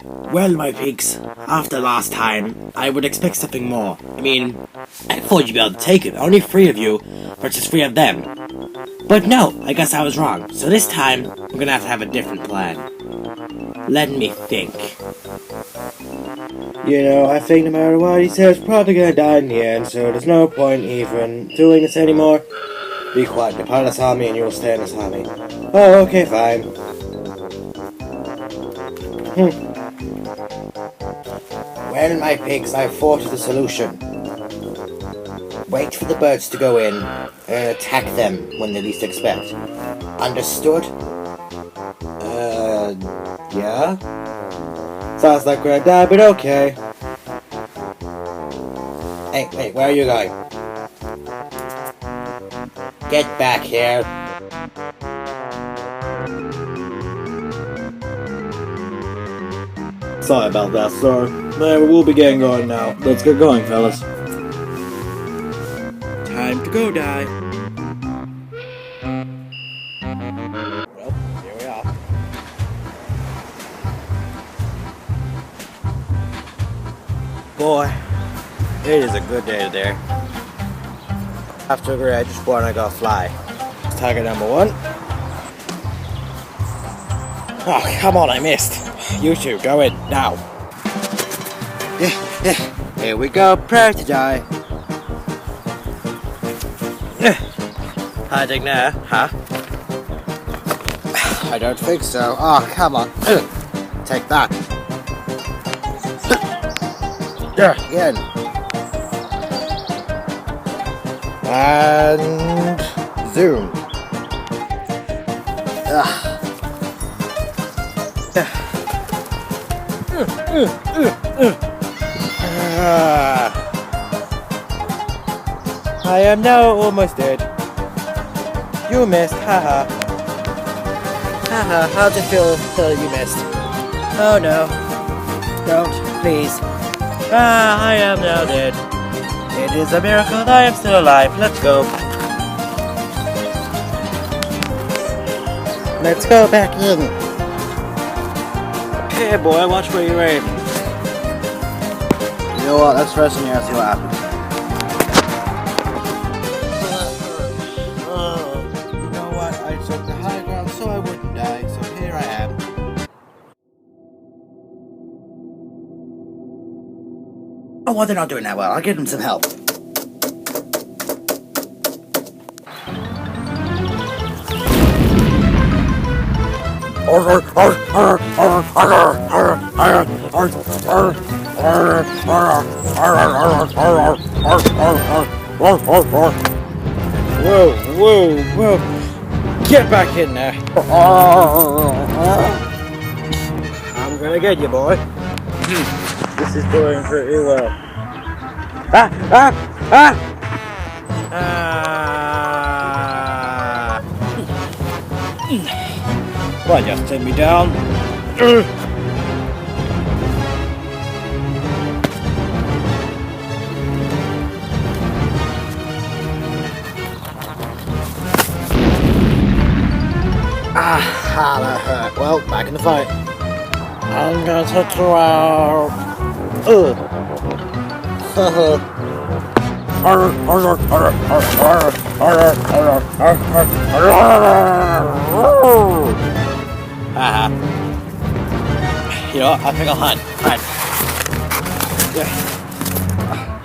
Well, my pigs, after last time, I would expect something more. I mean, I thought you'd be able to take it. Only 3 of you versus 3 of them. But no, I guess I was wrong. So this time, we're gonna have a different plan. Let me think. You know, I think no matter what he says, we're probably gonna die in the end, so there's no point even doing this anymore. Be quiet, you're part of this army and you'll stay in this army. Oh, okay, fine. Well, my pigs, I've thought of the solution. Wait for the birds to go in and attack them when they least expect. Understood? Yeah? Sounds like we're gonna die, but okay. Hey, wait, where are you going? Get back here. Sorry about that, sir. We'll be getting going now. Let's get going, fellas. Time to go, die. Well, here we are. Boy, it is a good day today. I have to agree, I just wanna go fly. Target number 1. Oh, come on, I missed. You two, go in, now. Here we go, prepare to die. Hiding there, huh? I don't think so. Oh, come on. Take that. Again. And zoom. I am now almost dead. You missed, haha. Haha, how'd it feel till you missed? Oh no. Don't, please. I am now dead. It is a miracle that I am still alive. Let's go. Let's go back in. Hey boy, watch where you're aiming. You know what? Let's rest in here and see what happens. You know what? I took the high ground so I wouldn't die, so here I am. Oh, well, they're not doing that well. I'll give them some help. Whoa. Get back in there. I'm gonna get you, boy. This is going pretty well. Why just take me down? That hurt. Well, back in the fight. I'm gonna take you out. You know what? I think I'll hunt. Right.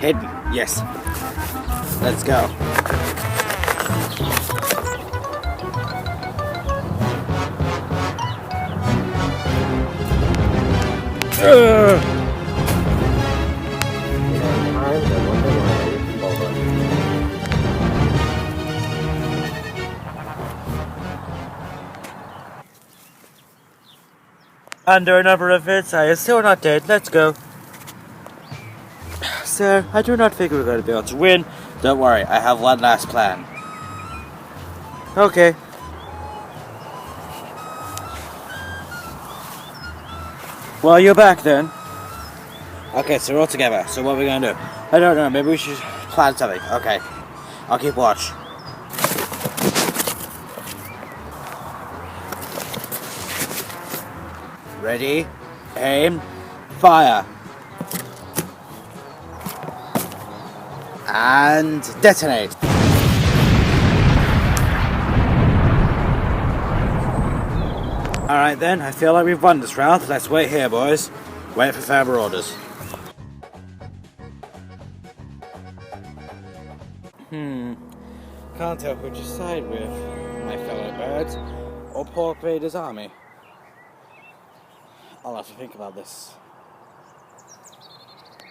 Hidden. Yes. Let's go. Under a number of hits, I am still not dead. Let's go. Sir, I do not think we're going to be able to win. Don't worry, I have one last plan. Okay. Well, you're back then. Okay, so we're all together. So what are we going to do? I don't know, maybe we should plan something. Okay. I'll keep watch. Ready? Aim. Fire. And detonate. Alright then, I feel like we've won this round. Let's wait here, boys. Wait for further orders. Can't tell who to side with, my fellow birds, or Pork Vader's army. I'll have to think about this.